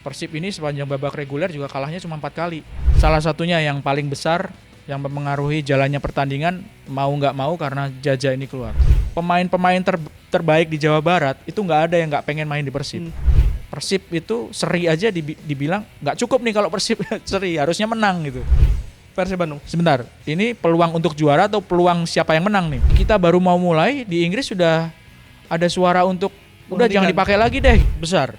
Persib ini sepanjang babak reguler juga kalahnya cuma 4 kali. Salah satunya yang paling besar yang mempengaruhi jalannya pertandingan mau nggak mau karena Jaja ini keluar. Pemain-pemain terbaik di Jawa Barat itu nggak ada yang nggak pengen main di Persib. Persib itu seri aja dibilang nggak cukup nih kalau Persib seri, harusnya menang gitu. Persib Bandung. Sebentar, ini peluang untuk juara atau peluang siapa yang menang nih? Kita baru mau mulai, di Inggris sudah ada suara untuk udah jangan dipakai lagi deh, besar.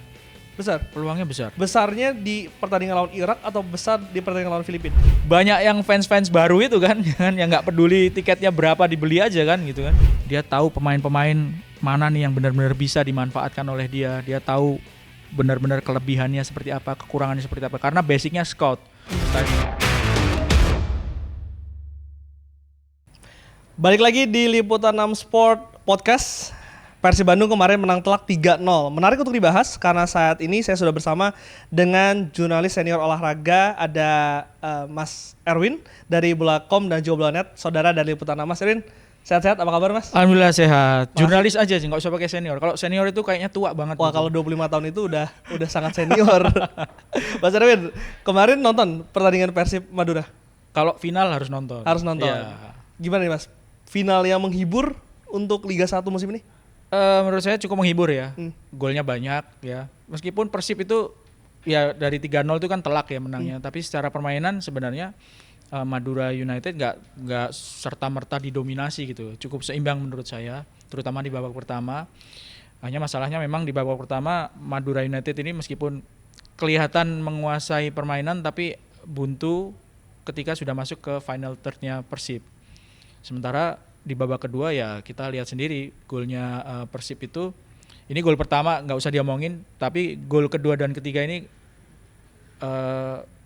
Peluangnya besar. Besarnya di pertandingan lawan Irak atau besar di pertandingan lawan Filipina? Banyak yang fans-fans baru itu kan yang nggak peduli tiketnya berapa dibeli aja kan gitu kan. Dia tahu pemain-pemain mana nih yang benar-benar bisa dimanfaatkan oleh dia. Dia tahu benar-benar kelebihannya seperti apa, kekurangannya seperti apa. Karena basicnya scout. Balik lagi di Liputan 6 Sport Podcast. Persib Bandung kemarin menang telak 3-0. Menarik untuk dibahas karena saat ini saya sudah bersama dengan jurnalis senior olahraga, ada Mas Erwin dari Bulakom dan juga Bulanet, saudara dari Liputan 6. Mas Erwin, sehat-sehat, apa kabar Mas? Alhamdulillah sehat. Jurnalis aja sih, nggak usah pakai senior. Kalau senior itu kayaknya tua banget. Wah, kalau 25 tahun itu udah sangat senior. Mas Erwin, kemarin nonton pertandingan Persib Madura? Kalau final harus nonton. Harus nonton. Ya. Gimana nih Mas? Final yang menghibur untuk Liga 1 musim ini? Menurut saya cukup menghibur ya. Golnya banyak ya. Meskipun Persib itu ya dari 3-0 itu kan telak ya menangnya. Tapi secara permainan sebenarnya Madura United nggak serta-merta didominasi gitu. Cukup seimbang menurut saya, terutama di babak pertama. Hanya masalahnya memang di babak pertama Madura United ini meskipun kelihatan menguasai permainan tapi buntu ketika sudah masuk ke final third-nya Persib. Sementara di babak kedua ya kita lihat sendiri golnya Persib itu, ini gol pertama nggak usah diomongin, tapi gol kedua dan ketiga ini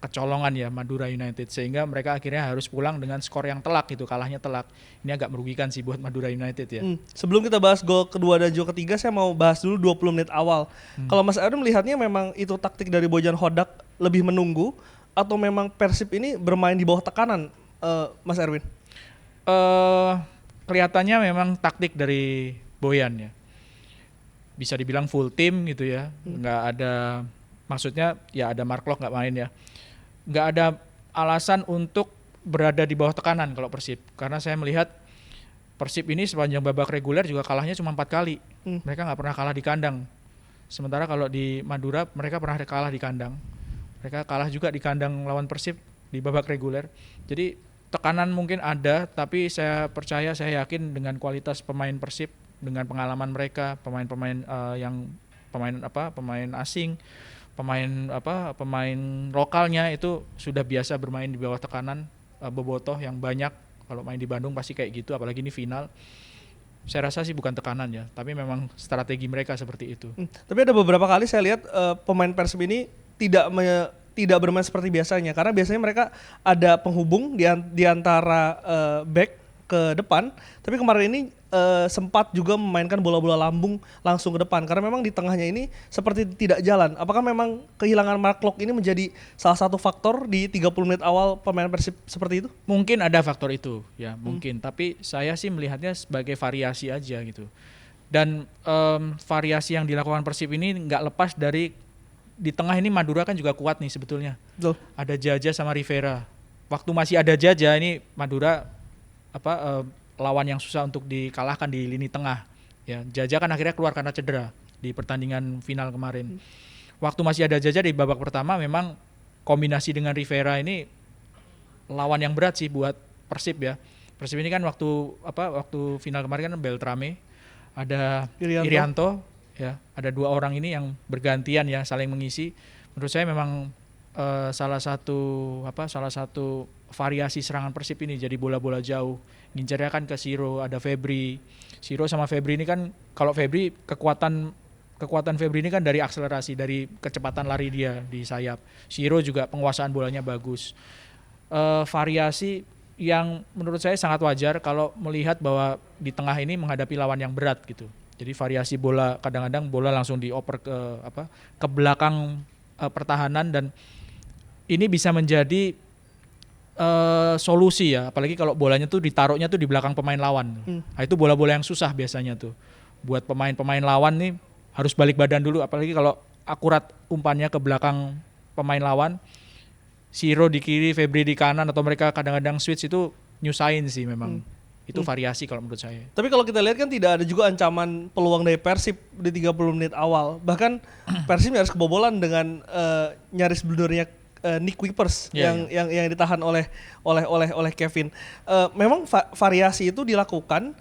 kecolongan ya Madura United, sehingga mereka akhirnya harus pulang dengan skor yang telak gitu, kalahnya telak. Ini agak merugikan sih buat Madura United ya. Sebelum kita bahas gol kedua dan juga ketiga, saya mau bahas dulu 20 menit awal. Kalau Mas Erwin melihatnya memang itu taktik dari Bojan Hodak lebih menunggu atau memang Persib ini bermain di bawah tekanan, Mas Erwin? Kelihatannya memang taktik dari Boyan ya, bisa dibilang full tim gitu ya, nggak ada, maksudnya ya ada Mark Klok nggak main ya, nggak ada alasan untuk berada di bawah tekanan kalau Persib, karena saya melihat Persib ini sepanjang babak reguler juga kalahnya cuma 4 kali, mereka nggak pernah kalah di kandang, sementara kalau di Madura mereka pernah kalah di kandang, mereka kalah juga di kandang lawan Persib di babak reguler, jadi tekanan mungkin ada, tapi saya percaya, saya yakin dengan kualitas pemain Persib, dengan pengalaman mereka, pemain-pemain pemain asing, pemain lokalnya itu sudah biasa bermain di bawah tekanan, bobotoh yang banyak. Kalau main di Bandung pasti kayak gitu, apalagi ini final. Saya rasa sih bukan tekanan ya, tapi memang strategi mereka seperti itu. Tapi ada beberapa kali saya lihat pemain Persib ini tidak bermain seperti biasanya, karena biasanya mereka ada penghubung di antara back ke depan, tapi kemarin ini sempat juga memainkan bola-bola lambung langsung ke depan, karena memang di tengahnya ini seperti tidak jalan. Apakah memang kehilangan Mark Klok ini menjadi salah satu faktor di 30 menit awal pemain Persib seperti itu? Mungkin ada faktor itu ya, mungkin, tapi saya sih melihatnya sebagai variasi aja gitu. Dan variasi yang dilakukan Persib ini nggak lepas dari di tengah ini Madura kan juga kuat nih sebetulnya. Betul. Ada Jaja sama Rivera. Waktu masih ada Jaja ini Madura lawan yang susah untuk dikalahkan di lini tengah. Ya, Jaja kan akhirnya keluar karena cedera di pertandingan final kemarin. Waktu masih ada Jaja di babak pertama memang kombinasi dengan Rivera ini lawan yang berat sih buat Persib ya. Persib ini kan waktu final kemarin kan Beltrame, ada Irianto. Ya, ada 2 orang ini yang bergantian ya saling mengisi. Menurut saya memang salah satu variasi serangan Persib ini jadi bola-bola jauh. Ngincernya kan ke Siro, ada Febri. Siro sama Febri ini kan, kalau Febri kekuatan Febri ini kan dari akselerasi, dari kecepatan lari dia di sayap. Siro juga penguasaan bolanya bagus. Variasi yang menurut saya sangat wajar kalau melihat bahwa di tengah ini menghadapi lawan yang berat gitu. Jadi variasi bola, kadang-kadang bola langsung dioper ke belakang pertahanan, dan ini bisa menjadi solusi ya, apalagi kalau bolanya tuh ditaruhnya tuh di belakang pemain lawan. Nah, itu bola-bola yang susah biasanya tuh. Buat pemain-pemain lawan nih harus balik badan dulu, apalagi kalau akurat umpannya ke belakang pemain lawan. Siro di kiri, Febri di kanan, atau mereka kadang-kadang switch, itu nyusahin sih memang. Itu variasi kalau menurut saya. Tapi kalau kita lihat kan tidak ada juga ancaman peluang dari Persib di 30 menit awal. Bahkan Persib harus kebobolan dengan nyaris blundernya Nick Kuipers yang ditahan oleh Kevin. Memang variasi itu dilakukan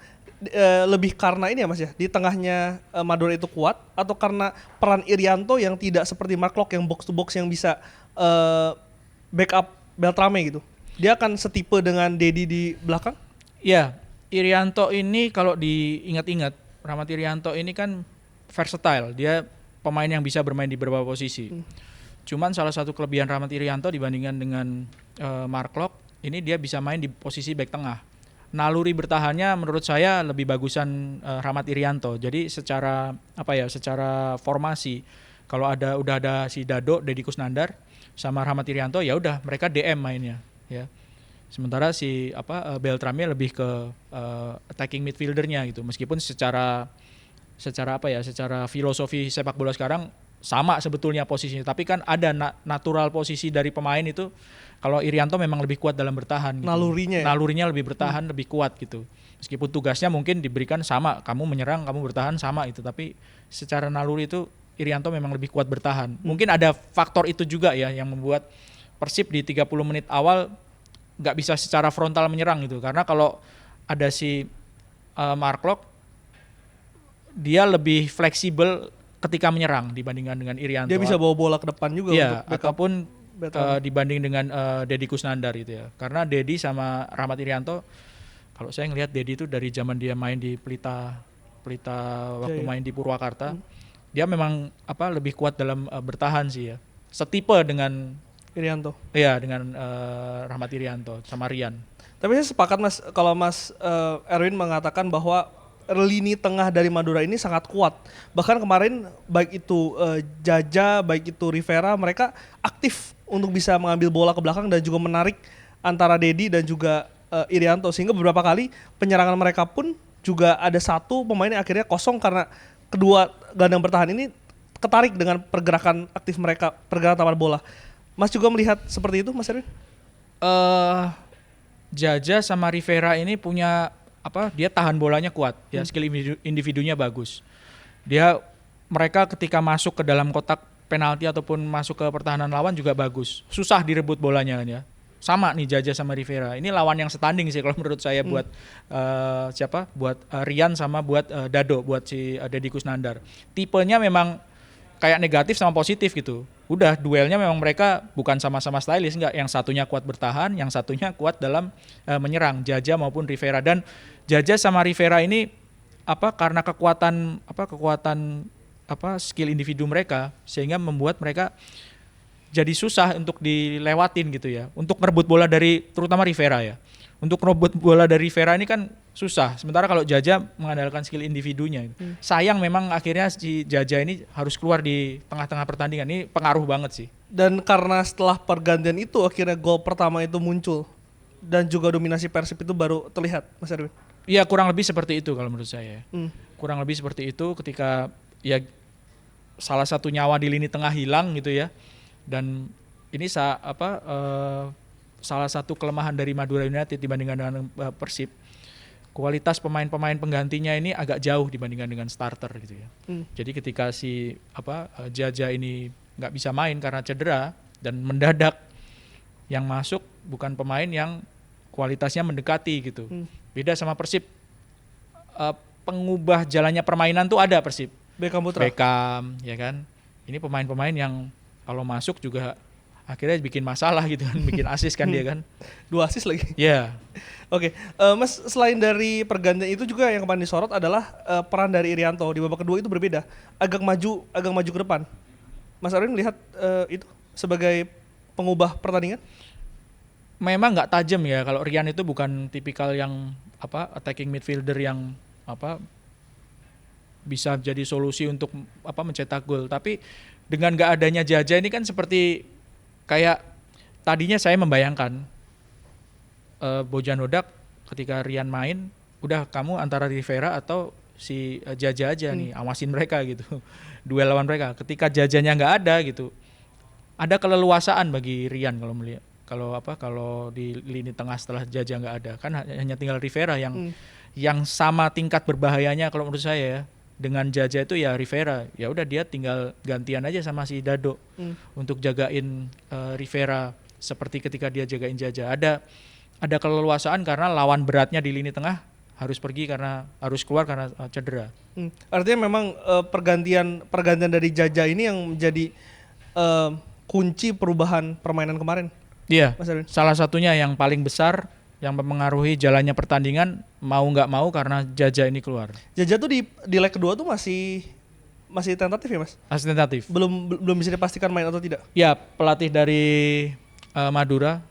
lebih karena ini ya Mas ya, di tengahnya Madura itu kuat, atau karena peran Irianto yang tidak seperti Mark Locke yang box to box yang bisa backup Beltrame gitu. Dia akan setipe dengan Dedi di belakang? Iya, Irianto ini kalau diingat-ingat, Rahmat Irianto ini kan versatile. Dia pemain yang bisa bermain di beberapa posisi. Cuman salah satu kelebihan Rahmat Irianto dibandingkan dengan Mark Locke, ini dia bisa main di posisi back tengah. Naluri bertahannya menurut saya lebih bagusan Rahmat Irianto. Jadi secara formasi, kalau udah ada si Dado, Deddy Kusnandar sama Rahmat Irianto, ya udah mereka DM mainnya, ya. Sementara si Beltrame lebih ke attacking midfieldernya gitu. Meskipun secara filosofi sepak bola sekarang sama sebetulnya posisinya, tapi kan ada natural posisi dari pemain itu. Kalau Irianto memang lebih kuat dalam bertahan gitu. Nalurinya lebih bertahan, lebih kuat gitu. Meskipun tugasnya mungkin diberikan sama, kamu menyerang, kamu bertahan sama itu, tapi secara naluri itu Irianto memang lebih kuat bertahan. Mungkin ada faktor itu juga ya yang membuat Persib di 30 menit awal nggak bisa secara frontal menyerang gitu. Karena kalau ada si Mark Locke, dia lebih fleksibel ketika menyerang dibandingkan dengan Irianto. Dia bisa bawa bola ke depan juga ya, untuk ataupun dibanding dengan Deddy Kusnandar gitu ya. Karena Deddy sama Rahmat Irianto, kalau saya ngelihat Deddy itu dari zaman dia main di Pelita waktu main di Purwakarta, dia memang lebih kuat dalam bertahan sih ya. Setipe dengan Irianto. Iya, dengan Rahmat Irianto sama Rian. Tapi saya sepakat Mas, kalau Mas Erwin mengatakan bahwa lini tengah dari Madura ini sangat kuat. Bahkan kemarin baik itu Jaja, baik itu Rivera, mereka aktif untuk bisa mengambil bola ke belakang dan juga menarik antara Dedi dan juga Irianto, sehingga beberapa kali penyerangan mereka pun juga ada satu pemain yang akhirnya kosong karena kedua gelandang bertahan ini ketarik dengan pergerakan aktif mereka, pergerakan tanpa bola. Mas juga melihat seperti itu, Mas Erwin? Jaja sama Rivera ini punya dia tahan bolanya kuat, ya, skill individunya bagus. Mereka ketika masuk ke dalam kotak penalti ataupun masuk ke pertahanan lawan juga bagus. Susah direbut bolanya kan ya. Sama nih Jaja sama Rivera. Ini lawan yang setanding sih kalau menurut saya buat buat Rian sama buat Dado, buat si Deddy Kusnandar. Tipenya memang kayak negatif sama positif gitu. Udah duelnya memang mereka bukan sama-sama stylish, enggak. Yang satunya kuat bertahan, yang satunya kuat dalam menyerang, Jaja maupun Rivera. Dan Jaja sama Rivera ini karena kekuatan skill individu mereka, sehingga membuat mereka jadi susah untuk dilewatin gitu ya. Untuk merebut bola dari terutama Rivera ya. Untuk merebut bola dari Rivera ini kan susah. Sementara kalau Jaja mengandalkan skill individunya. Sayang memang akhirnya si Jaja ini harus keluar di tengah-tengah pertandingan. Ini pengaruh banget sih. Dan karena setelah pergantian itu akhirnya gol pertama itu muncul dan juga dominasi Persib itu baru terlihat, Mas Erwin. Iya, kurang lebih seperti itu kalau menurut saya. Kurang lebih seperti itu ketika ya salah satu nyawa di lini tengah hilang gitu ya. Dan ini salah satu kelemahan dari Madura United dibandingkan dengan Persib. Kualitas pemain-pemain penggantinya ini agak jauh dibandingkan dengan starter gitu ya. Jadi ketika si Jaja ini nggak bisa main karena cedera dan mendadak, yang masuk bukan pemain yang kualitasnya mendekati gitu. Beda sama Persib, pengubah jalannya permainan tuh ada Persib. Beckham, ya kan. Ini pemain-pemain yang kalau masuk juga akhirnya bikin masalah gitu kan, bikin assist kan dia kan. 2 assist lagi. Iya. Oke, Mas, selain dari pergantian itu juga yang kemarin disorot adalah peran dari Irianto di babak kedua itu berbeda, agak maju ke depan. Mas Arwin melihat itu sebagai pengubah pertandingan? Memang nggak tajam ya, kalau Rian itu bukan tipikal yang attacking midfielder yang bisa jadi solusi untuk mencetak gol. Tapi dengan nggak adanya Jaja ini kan seperti kayak tadinya saya membayangkan Bojan Hodak ketika Rian main, udah kamu antara Rivera atau si Jaja aja nih, awasin mereka gitu. duel lawan mereka. Ketika Jajanya nggak ada gitu, ada keleluasaan bagi Rian kalau melihat kalau di lini tengah setelah Jaja nggak ada, kan hanya tinggal Rivera yang sama tingkat berbahayanya kalau menurut saya ya. Dengan Jaja itu ya Rivera, ya udah dia tinggal gantian aja sama si Dado untuk jagain Rivera seperti ketika dia jagain Jaja. Ada keleluasaan karena lawan beratnya di lini tengah harus pergi karena harus keluar karena cedera. Artinya memang pergantian dari Jaja ini yang menjadi kunci perubahan permainan kemarin. Iya, Mas Erwin. salah satunya yang paling besar yang mempengaruhi jalannya pertandingan mau nggak mau karena Jaja ini keluar. Jaja tuh di leg kedua tuh masih tentatif ya Mas? Masih tentatif. Belum bisa dipastikan main atau tidak. Ya, pelatih dari Madura,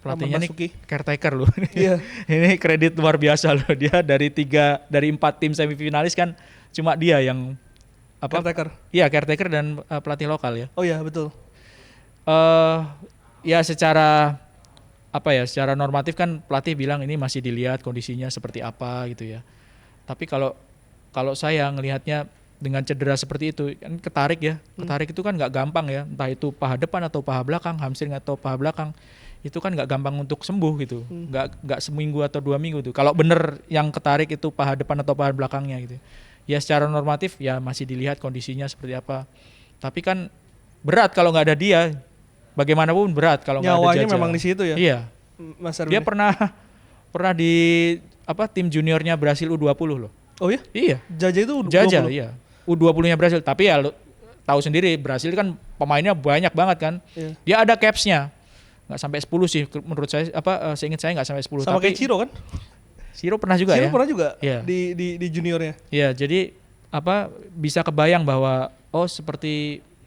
pelatihnya nih caretaker loh. Iya. Ini kredit luar biasa loh, dia dari 4 tim semifinalis kan cuma dia yang Caretaker. Iya, caretaker dan pelatih lokal ya. Oh iya betul. Ya secara normatif kan pelatih bilang ini masih dilihat kondisinya seperti apa gitu ya. Tapi kalau saya ngelihatnya dengan cedera seperti itu kan ketarik ya. Ketarik itu kan nggak gampang ya. Entah itu paha depan atau paha belakang, hamstring atau paha belakang. Itu kan nggak gampang untuk sembuh gitu. Nggak seminggu atau 2 minggu tuh. Kalau bener yang ketarik itu paha depan atau paha belakangnya gitu. Ya secara normatif ya masih dilihat kondisinya seperti apa. Tapi kan berat kalau nggak ada dia. Bagaimanapun berat kalau nggak ada Jaja. Nyawanya memang di situ ya. Iya. Mas Erwin. Dia pernah di tim juniornya Brasil U20 loh. Oh ya? Iya. Jaja itu U20. Jaja iya. U20-nya Brasil. Tapi ya lo tahu sendiri Brasil kan pemainnya banyak banget kan. Iya. Dia ada caps-nya. Nggak sampai 10 sih menurut saya seingat saya nggak sampai 10 sama tapi kayak Ciro kan? Ciro pernah juga Ciro ya. pernah juga Iya. di juniornya. Iya, jadi bisa kebayang bahwa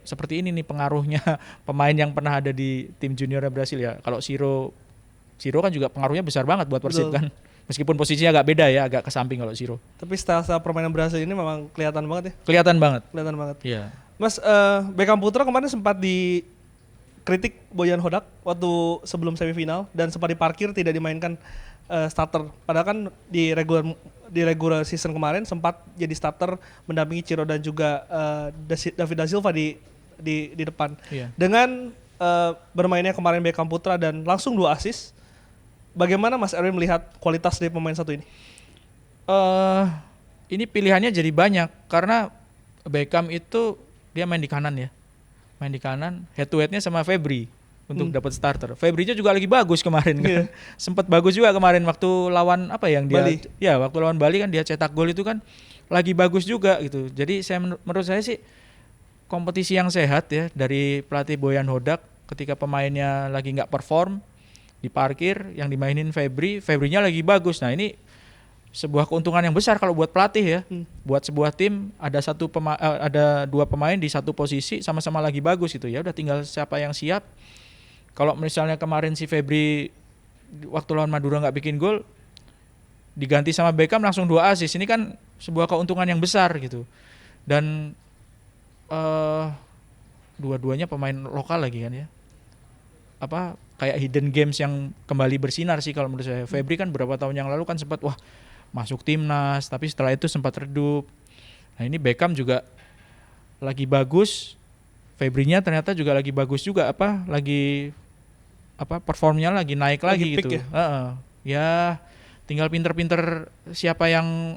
seperti ini nih pengaruhnya pemain yang pernah ada di tim juniornya Brasil ya. Kalau Ciro kan juga pengaruhnya besar banget buat Persib kan. Meskipun posisinya agak beda ya, agak ke samping kalau Ciro. Tapi style permainan Brasil ini memang kelihatan banget ya. Kelihatan banget. Iya. Mas, Beckham Putra kemarin sempat dikritik Boyan Hodak waktu sebelum semifinal dan sempat diparkir tidak dimainkan starter. Padahal kan di regular season kemarin sempat jadi starter mendampingi Ciro dan juga David da Silva di depan. Iya. Dengan bermainnya kemarin Beckham Putra dan langsung 2 assist, bagaimana Mas Erwin melihat kualitas dari pemain satu ini? Ini pilihannya jadi banyak karena Beckham itu dia main di kanan ya. Main di kanan, head to headnya sama Febri untuk dapat starter. Febri-nya juga lagi bagus kemarin kan. Sempat bagus juga kemarin waktu lawan Bali. Ya, waktu lawan Bali kan dia cetak gol itu kan lagi bagus juga gitu. Jadi menurut saya sih kompetisi yang sehat ya dari pelatih Boyan Hodak ketika pemainnya lagi nggak perform diparkir, yang dimainin Febri-nya lagi bagus. Nah, ini sebuah keuntungan yang besar kalau buat pelatih ya. Buat sebuah tim ada 2 pemain di satu posisi sama-sama lagi bagus gitu ya. Udah tinggal siapa yang siap. Kalau misalnya kemarin si Febri waktu lawan Madura nggak bikin gol, diganti sama Beckham langsung 2 assist. Ini kan sebuah keuntungan yang besar gitu. Dan dua-duanya pemain lokal lagi kan ya. Kayak hidden games yang kembali bersinar sih kalau menurut saya. Febri kan beberapa tahun yang lalu kan sempat masuk timnas, tapi setelah itu sempat redup. Nah, ini Beckham juga lagi bagus. Febri-nya ternyata juga lagi bagus juga performnya lagi naik lagi gitu. Ya tinggal pinter-pinter siapa yang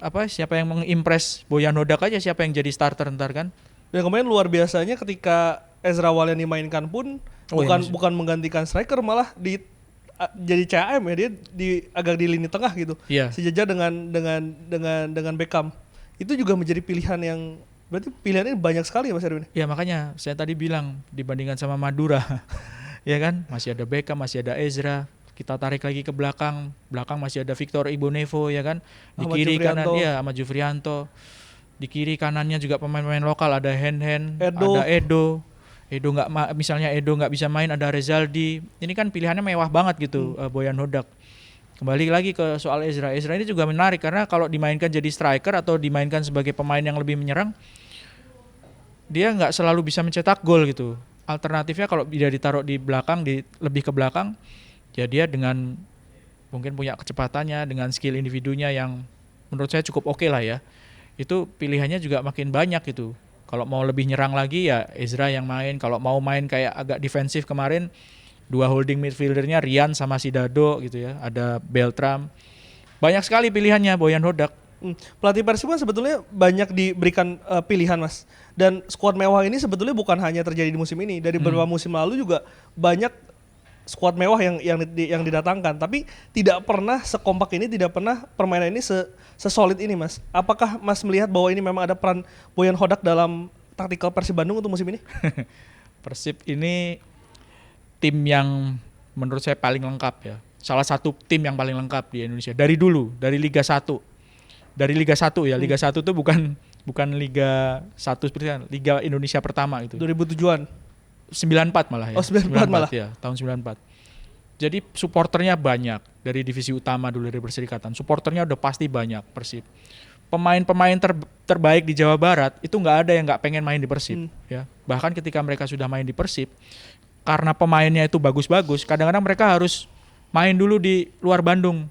mengimpress Boyan Hodak aja, siapa yang jadi starter ntar kan. Dan kemarin luar biasanya ketika Ezra Walian dimainkan pun bukan menggantikan striker, malah jadi CAM ya, dia agak di lini tengah gitu. Iya. Sejajar dengan Beckham. Itu juga menjadi pilihan yang berarti pilihannya banyak sekali ya Mas Erwin. Ya makanya saya tadi bilang dibandingkan sama Madura ya kan, masih ada Beckham, masih ada Ezra. Kita tarik lagi ke belakang masih ada Victor Ibonevo ya kan. Di kiri kanan ya Ahmad Jufrianto. Di kiri kanannya juga pemain-pemain lokal, ada ada Edo nggak bisa main, ada Rezaldi. Ini kan pilihannya mewah banget gitu. Boyan Hodak. Kembali lagi ke soal Ezra ini juga menarik karena kalau dimainkan jadi striker atau dimainkan sebagai pemain yang lebih menyerang, dia nggak selalu bisa mencetak gol gitu. Alternatifnya kalau dia ditaruh di belakang, lebih ke belakang, ya dia dengan mungkin punya kecepatannya, dengan skill individunya yang menurut saya cukup oke lah ya. Itu pilihannya juga makin banyak gitu. Kalau mau lebih nyerang lagi ya Ezra yang main. Kalau mau main kayak agak defensif kemarin, 2 holding midfieldernya Rian sama si Dado gitu ya. Ada Beltram. Banyak sekali pilihannya Boyan Hodak. Pelatih Persib kan sebetulnya banyak diberikan pilihan Mas. Dan skuad mewah ini sebetulnya bukan hanya terjadi di musim ini. Dari beberapa musim lalu juga banyak skuad mewah yang didatangkan. Tapi tidak pernah sekompak ini, tidak pernah permainan ini sesolid ini Mas. Apakah Mas melihat bahwa ini memang ada peran Boyan Hodak dalam taktikal Persib Bandung untuk musim ini? Persib ini tim yang menurut saya paling lengkap ya. Salah satu tim yang paling lengkap di Indonesia. Dari dulu, dari Liga 1. Dari Liga 1 ya, Liga 1 itu bukan Liga 1 seperti itu, Liga Indonesia pertama itu. 2007-an. 94 malah ya. Oh, 94 malah. Ya, tahun 94. Jadi supporternya banyak dari divisi utama dulu dari Perserikatan. Supporternya udah pasti banyak Persib. Pemain-pemain terbaik di Jawa Barat itu nggak ada yang nggak pengen main di Persib ya. Bahkan ketika mereka sudah main di Persib, karena pemainnya itu bagus-bagus, kadang-kadang mereka harus main dulu di luar Bandung.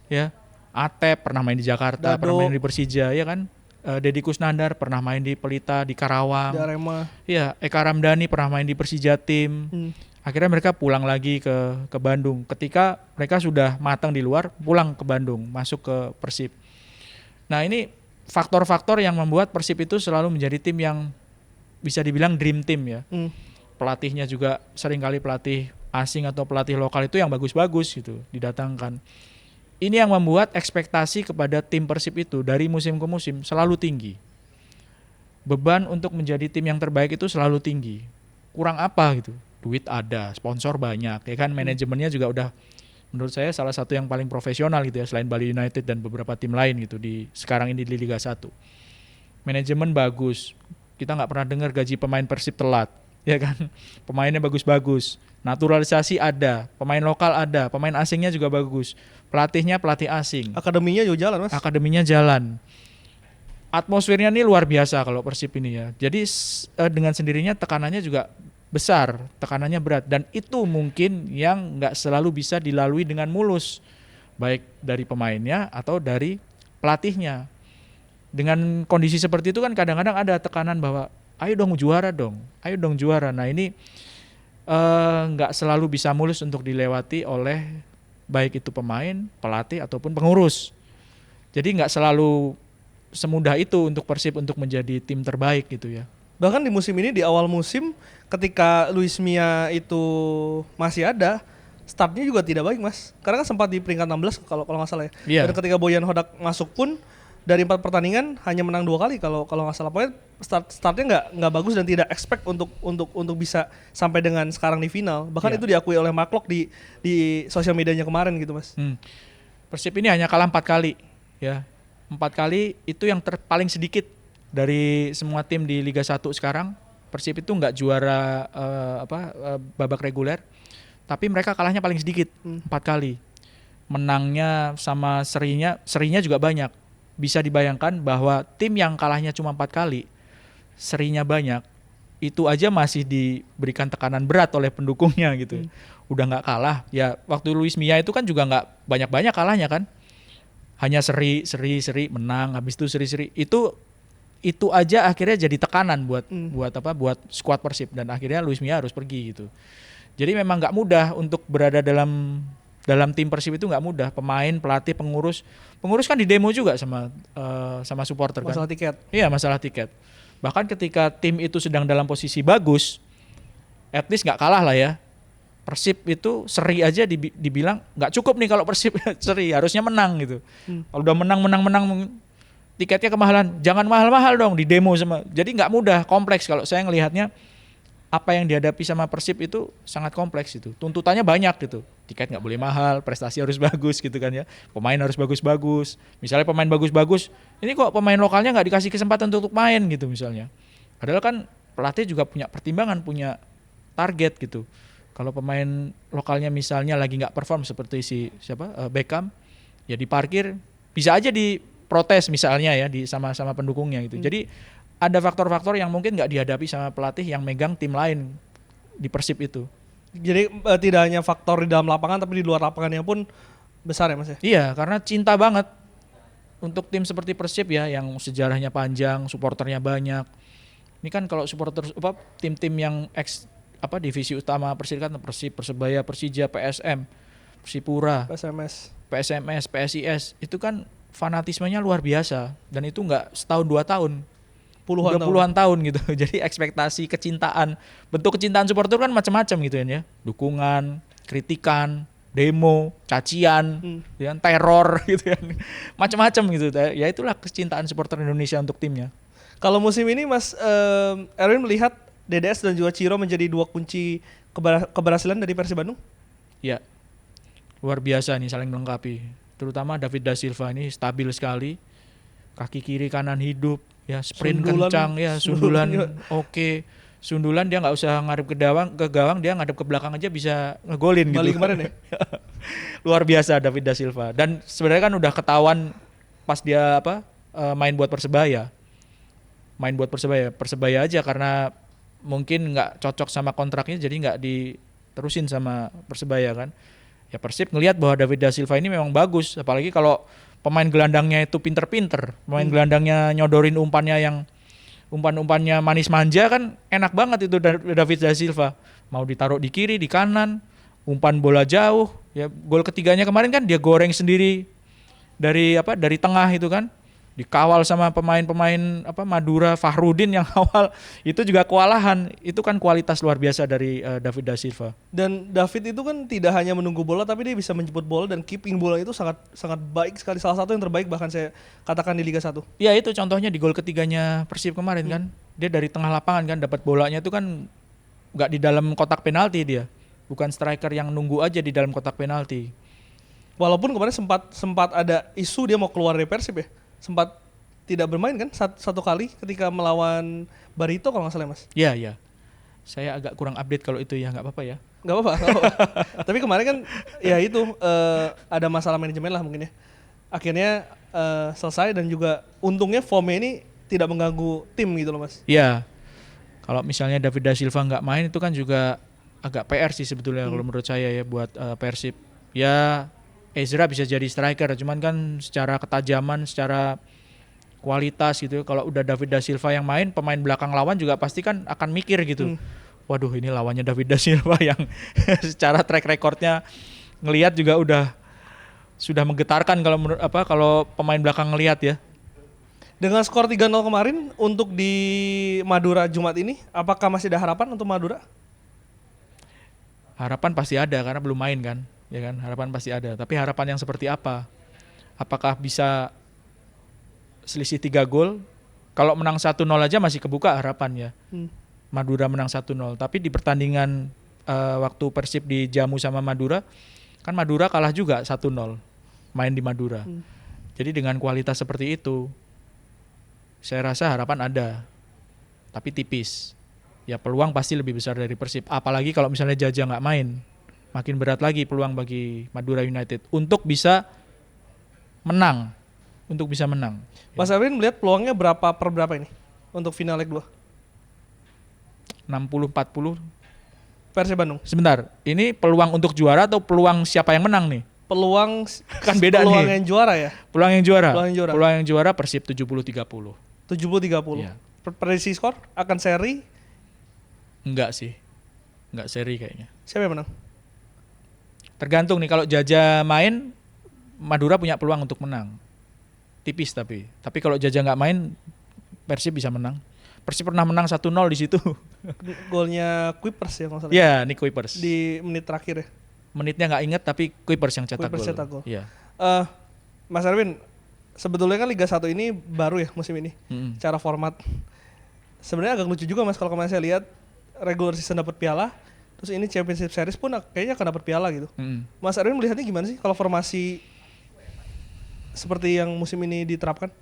Ya. Atep pernah main di Jakarta, Dado, pernah main di Persija ya kan. Deddy Kusnandar pernah main di Pelita, di Karawang. Di Arema. Iya, Eka Ramdhani pernah main di Persija tim. Akhirnya mereka pulang lagi ke Bandung. Ketika mereka sudah matang di luar, pulang ke Bandung, masuk ke Persib. Nah, ini faktor-faktor yang membuat Persib itu selalu menjadi tim yang bisa dibilang dream team ya. Pelatihnya juga seringkali pelatih asing atau pelatih lokal itu yang bagus-bagus gitu didatangkan. Ini yang membuat ekspektasi kepada tim Persib itu dari musim ke musim selalu tinggi. Beban untuk menjadi tim yang terbaik itu selalu tinggi. Kurang apa gitu? Duit ada, sponsor banyak, ya kan, manajemennya juga udah menurut saya salah satu yang paling profesional gitu ya, selain Bali United dan beberapa tim lain gitu di sekarang ini di Liga 1. Manajemen bagus. Kita nggak pernah dengar gaji pemain Persib telat, ya kan? Pemainnya bagus-bagus. Naturalisasi ada, pemain lokal ada, pemain asingnya juga bagus. Pelatihnya pelatih asing. Akademinya juga jalan Mas. Akademinya jalan. Atmosfernya ini luar biasa kalau Persib ini ya. Jadi dengan sendirinya tekanannya juga besar, tekanannya berat. Dan itu mungkin yang nggak selalu bisa dilalui dengan mulus. Baik dari pemainnya atau dari pelatihnya. Dengan kondisi seperti itu kan kadang-kadang ada tekanan bahwa ayo dong juara dong, ayo dong juara. Nah ini nggak selalu bisa mulus untuk dilewati oleh baik itu pemain, pelatih ataupun pengurus. Jadi nggak selalu semudah itu untuk Persib untuk menjadi tim terbaik gitu ya. Bahkan di musim ini, di awal musim ketika Luis Mia itu masih ada, startnya juga tidak baik Mas. Karena kan sempat di peringkat 16 kalau nggak salah ya. Iya. Dan ketika Boyan Hodak masuk pun dari 4 pertandingan hanya menang 2 kali kalau nggak salah. Pokoknya startnya nggak bagus dan tidak expect untuk bisa sampai dengan sekarang di final. Bahkan Iya. itu diakui oleh Mark Locke di sosial medianya kemarin gitu Mas. Persib ini hanya kalah 4 kali ya. 4 kali itu yang paling sedikit dari semua tim di Liga 1 sekarang. Persib itu nggak juara babak reguler, tapi mereka kalahnya paling sedikit 4 kali. Menangnya sama serinya juga banyak. Bisa dibayangkan bahwa tim yang kalahnya cuma 4 kali, serinya banyak, itu aja masih diberikan tekanan berat oleh pendukungnya gitu. Udah nggak kalah, ya waktu Luis Mia itu kan juga nggak banyak-banyak kalahnya kan. Hanya seri, menang, habis itu seri. Itu aja akhirnya jadi tekanan buat skuad Persib, dan akhirnya Luis Mia harus pergi gitu. Jadi memang nggak mudah untuk berada dalam tim Persib, itu nggak mudah. Pemain, pelatih, pengurus kan di demo juga sama supporter kan. Masalah tiket. Iya, masalah tiket. Bahkan ketika tim itu sedang dalam posisi bagus, at least nggak kalah lah ya. Persib itu seri aja dibilang nggak cukup nih kalau Persib seri, harusnya menang gitu. Kalau udah menang tiketnya kemahalan, jangan mahal-mahal dong, di demo sama. Jadi nggak mudah, kompleks kalau saya ngelihatnya. Apa yang dihadapi sama Persib itu sangat kompleks itu. Tuntutannya banyak gitu. Tiket nggak boleh mahal, prestasi harus bagus gitu kan ya. Pemain harus bagus-bagus. Misalnya pemain bagus-bagus, ini kok pemain lokalnya nggak dikasih kesempatan untuk main gitu misalnya. Padahal kan pelatih juga punya pertimbangan, punya target gitu. Kalau pemain lokalnya misalnya lagi nggak perform seperti Beckham, ya diparkir, bisa aja diprotes misalnya ya sama pendukungnya gitu. Jadi ada faktor-faktor yang mungkin nggak dihadapi sama pelatih yang megang tim lain di Persib itu. Jadi tidak hanya faktor di dalam lapangan, tapi di luar lapangannya pun besar ya Mas ya? Iya, karena cinta banget untuk tim seperti Persib ya, yang sejarahnya panjang, supporternya banyak. Ini kan kalau supporter tim-tim yang divisi utama Persib kan Persib, Persebaya, Persija, PSM, Persipura, PSMS, PSIS itu kan fanatismenya luar biasa dan itu nggak setahun 2 tahun, puluhan tahun gitu. Jadi ekspektasi kecintaan, bentuk kecintaan supporter kan macam-macam gitu ya, dukungan, kritikan, demo, cacian, teror gitu ya, macam-macam gitu. Ya itulah kecintaan supporter Indonesia untuk timnya. Kalau musim ini Mas Erwin melihat DDS dan juga Ciro menjadi dua kunci keberhasilan dari Persib Bandung? Ya, luar biasa nih saling melengkapi. Terutama David da Silva ini stabil sekali, kaki kiri kanan hidup, ya sprint kencang, ya sundulan oke. Sundulan dia nggak usah ngadep ke gawang, dia ngadep ke belakang aja bisa ngegolin gitu. Balik kemarin ya? Luar biasa David da Silva. Dan sebenarnya kan udah ketahuan pas dia main buat Persebaya. Persebaya aja karena mungkin nggak cocok sama kontraknya jadi nggak diterusin sama Persebaya kan. Ya Persib ngelihat bahwa David da Silva ini memang bagus, apalagi kalau pemain gelandangnya itu pinter-pinter, pemain gelandangnya nyodorin umpan-umpannya manis manja kan enak banget itu David da Silva. Mau ditaruh di kiri, di kanan, umpan bola jauh. Ya gol ketiganya kemarin kan dia goreng sendiri dari tengah itu kan. Dikawal sama pemain-pemain Madura, Fahrudin yang awal itu juga kewalahan. Itu kan kualitas luar biasa dari David da Silva. Dan David itu kan tidak hanya menunggu bola tapi dia bisa menjemput bola dan keeping bola itu sangat sangat baik sekali, salah satu yang terbaik bahkan saya katakan di Liga 1. Ya itu contohnya di gol ketiganya Persib kemarin kan. Dia dari tengah lapangan kan dapat bolanya itu kan enggak di dalam kotak penalti dia. Bukan striker yang nunggu aja di dalam kotak penalti. Walaupun kemarin sempat ada isu dia mau keluar dari Persib ya. Sempat tidak bermain kan satu kali ketika melawan Barito kalau nggak salah Mas. Iya. Saya agak kurang update kalau itu ya, nggak apa-apa ya. Nggak apa-apa. Tapi kemarin kan ya itu ada masalah manajemen lah mungkin ya. Akhirnya selesai dan juga untungnya formnya ini tidak mengganggu tim gitu loh Mas. Iya. Kalau misalnya David da Silva nggak main itu kan juga agak PR sih sebetulnya kalau menurut saya ya buat Persib. Ya Ezra bisa jadi striker, cuman kan secara ketajaman, secara kualitas gitu. Kalau udah David da Silva yang main, pemain belakang lawan juga pasti kan akan mikir gitu. Waduh, ini lawannya David da Silva yang secara track recordnya ngelihat juga sudah menggetarkan kalau pemain belakang ngelihat ya. Dengan skor 3-0 kemarin untuk di Madura Jumat ini, apakah masih ada harapan untuk Madura? Harapan pasti ada karena belum main kan. Ya kan, harapan pasti ada. Tapi harapan yang seperti apa? Apakah bisa selisih 3 gol? Kalau menang 1-0 aja masih kebuka harapan ya. Madura menang 1-0. Tapi di pertandingan waktu Persib di jamu sama Madura, kan Madura kalah juga 1-0 main di Madura. Jadi dengan kualitas seperti itu, saya rasa harapan ada. Tapi tipis. Ya peluang pasti lebih besar dari Persib. Apalagi kalau misalnya Jaja nggak main. Makin berat lagi peluang bagi Madura United untuk bisa menang. Mas Erwin melihat peluangnya berapa per berapa ini untuk final leg 2? 60-40 Persib Bandung. Sebentar, ini peluang untuk juara atau peluang siapa yang menang nih? Peluang kan beda peluang nih. Yang juara ya? Peluang yang juara Persib 70-30. 70-30. Iya. Prediksi skor akan seri? Enggak sih. Enggak seri kayaknya. Siapa yang menang? Tergantung nih, kalau Jaja main Madura punya peluang untuk menang. Tipis tapi kalau Jaja nggak main Persib bisa menang. Persib pernah menang 1-0 di situ. Golnya Kuipers ya kalau salah. Iya, Nick Kuipers. Di menit terakhir ya. Menitnya nggak inget tapi Kuipers yang cetak gol. Iya. Mas Erwin, sebetulnya kan Liga 1 ini baru ya musim ini. Cara format. Sebenarnya agak lucu juga Mas kalau kemarin saya lihat regular season dapat piala. Terus ini Championship Series pun kayaknya akan dapat piala gitu. Mas Erwin melihatnya gimana sih kalau formasi seperti yang musim ini diterapkan?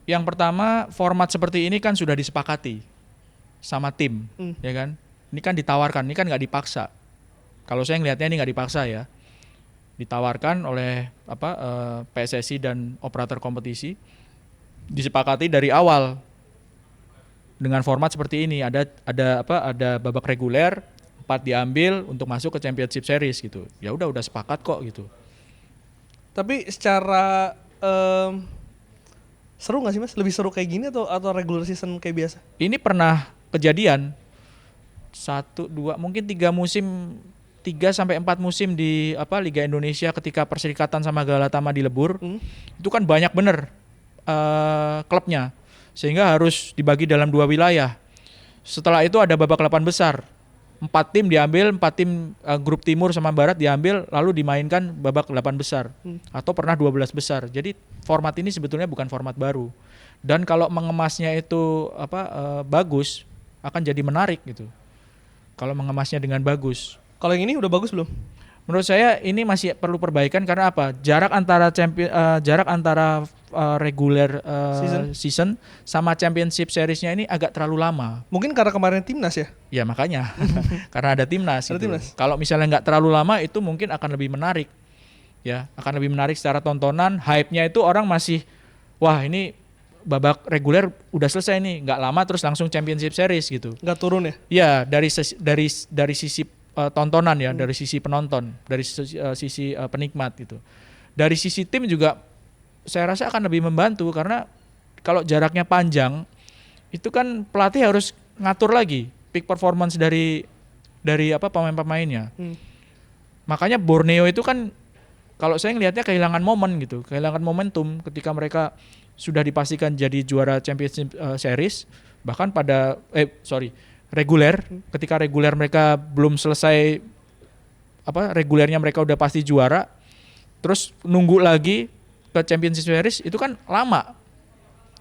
Yang pertama, format seperti ini kan sudah disepakati sama tim, ya kan? Ini kan ditawarkan, ini kan nggak dipaksa. Kalau saya ngelihatnya ini nggak dipaksa ya. Ditawarkan oleh PSSI dan operator kompetisi, disepakati dari awal dengan format seperti ini. Ada babak reguler, 4 diambil untuk masuk ke Championship Series gitu. Ya udah sepakat kok gitu. Tapi secara Seru nggak sih Mas? Lebih seru kayak gini atau regular season kayak biasa? Ini pernah kejadian 1, 2, mungkin 3 musim, 3 sampai 4 musim di Liga Indonesia ketika Perserikatan sama Galatama dilebur. Itu kan banyak bener klubnya, sehingga harus dibagi dalam 2 wilayah. Setelah itu ada babak 8 besar, 4 tim diambil, 4 tim grup timur sama barat diambil, lalu dimainkan babak 8 besar atau pernah 12 besar. Jadi format ini sebetulnya bukan format baru, dan kalau mengemasnya itu bagus, akan jadi menarik gitu kalau mengemasnya dengan bagus. Kalau yang ini udah bagus belum? Menurut saya ini masih perlu perbaikan karena apa? Jarak antara regular season sama championship seriesnya ini agak terlalu lama. Mungkin karena kemarin timnas ya? Ya makanya, karena ada timnas. Ada timnas. Kalau misalnya nggak terlalu lama itu mungkin akan lebih menarik. Ya, akan lebih menarik secara tontonan. Hype-nya itu orang masih, wah ini babak reguler udah selesai nih, nggak lama terus langsung championship series gitu. Nggak turun ya? Ya, dari sisi tontonan ya, dari sisi penonton, dari sisi penikmat gitu. Dari sisi tim juga saya rasa akan lebih membantu karena kalau jaraknya panjang itu kan pelatih harus ngatur lagi peak performance dari pemain-pemainnya. Makanya Borneo itu kan kalau saya ngelihatnya kehilangan momen gitu, kehilangan momentum ketika mereka sudah dipastikan jadi juara championship series, bahkan reguler, ketika reguler mereka belum selesai regulernya mereka udah pasti juara, terus nunggu lagi ke championship series itu kan lama.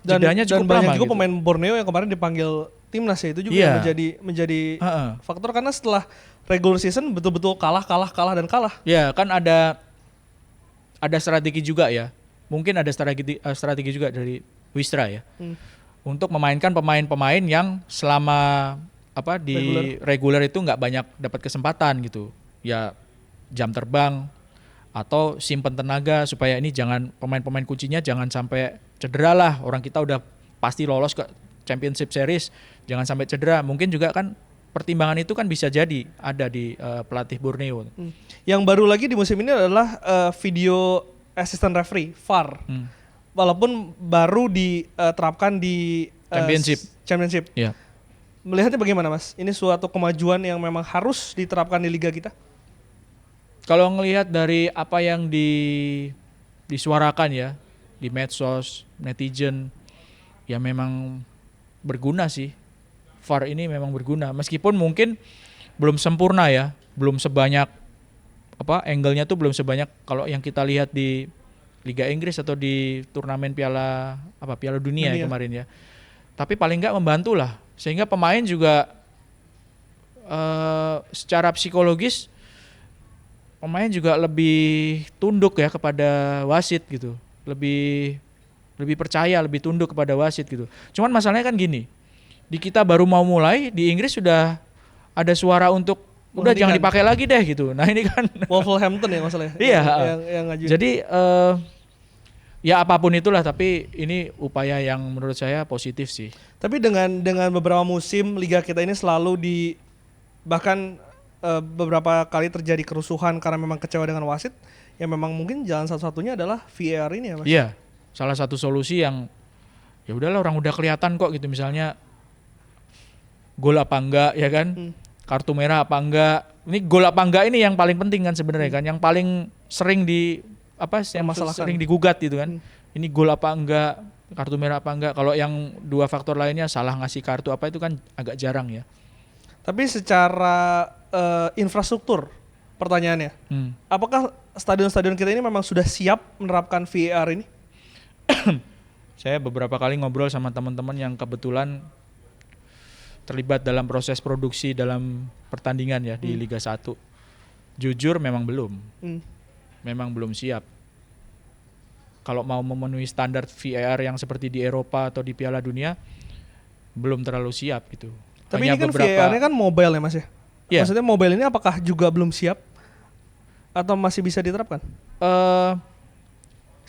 Jedanya cukup banyak lama juga gitu. Pemain Borneo yang kemarin dipanggil timnas ya, itu juga yang menjadi faktor karena setelah regular season betul-betul kalah. Ya, kan ada strategi juga ya. Mungkin ada strategi juga dari Wistra ya. Untuk memainkan pemain-pemain yang selama di reguler itu nggak banyak dapat kesempatan gitu. Ya jam terbang atau simpen tenaga supaya ini pemain-pemain kuncinya jangan sampai cedera lah. Orang kita udah pasti lolos ke championship series, jangan sampai cedera. Mungkin juga kan pertimbangan itu kan bisa jadi ada di pelatih Borneo. Yang baru lagi di musim ini adalah video assistant referee VAR. Walaupun baru diterapkan di championship. Yeah. Melihatnya bagaimana Mas? Ini suatu kemajuan yang memang harus diterapkan di liga kita? Kalau ngelihat dari apa yang disuarakan ya di medsos, netizen, ya memang berguna sih. VAR ini memang berguna. Meskipun mungkin belum sempurna ya, belum sebanyak angle-nya tuh belum sebanyak kalau yang kita lihat di Liga Inggris atau di turnamen Piala Dunia ya kemarin ya. Tapi paling nggak membantu lah, sehingga pemain juga secara psikologis pemain juga lebih tunduk ya kepada wasit gitu, lebih percaya, lebih tunduk kepada wasit gitu. Cuman masalahnya kan gini, di kita baru mau mulai di Inggris sudah ada suara untuk udah jangan dipakai lagi deh gitu. Nah ini kan Wolverhampton ya masalahnya. Iya. Yang ngajuin. Jadi ya apapun itulah, tapi ini upaya yang menurut saya positif sih. Tapi dengan beberapa musim liga kita ini selalu bahkan beberapa kali terjadi kerusuhan karena memang kecewa dengan wasit, yang memang mungkin jalan satu-satunya adalah VAR ini ya Mas. Iya. Salah satu solusi yang ya udahlah orang udah kelihatan kok gitu, misalnya gol apa enggak ya kan? Kartu merah apa enggak? Ini gol apa enggak ini yang paling penting kan sebenarnya kan, yang paling sering sering digugat gitu kan. Ini gol apa enggak, kartu merah apa enggak. Kalau yang 2 faktor lainnya salah ngasih kartu apa itu kan agak jarang ya. Tapi secara infrastruktur pertanyaannya, apakah stadion-stadion kita ini memang sudah siap menerapkan VAR ini? Saya beberapa kali ngobrol sama teman-teman yang kebetulan terlibat dalam proses produksi dalam pertandingan ya di Liga 1. Jujur memang belum. Memang belum siap. Kalau mau memenuhi standar VAR yang seperti di Eropa atau di Piala Dunia, belum terlalu siap gitu. Tapi ini kan VAR-nya kan mobile ya Mas ya? Yeah. Maksudnya mobile ini apakah juga belum siap? Atau masih bisa diterapkan?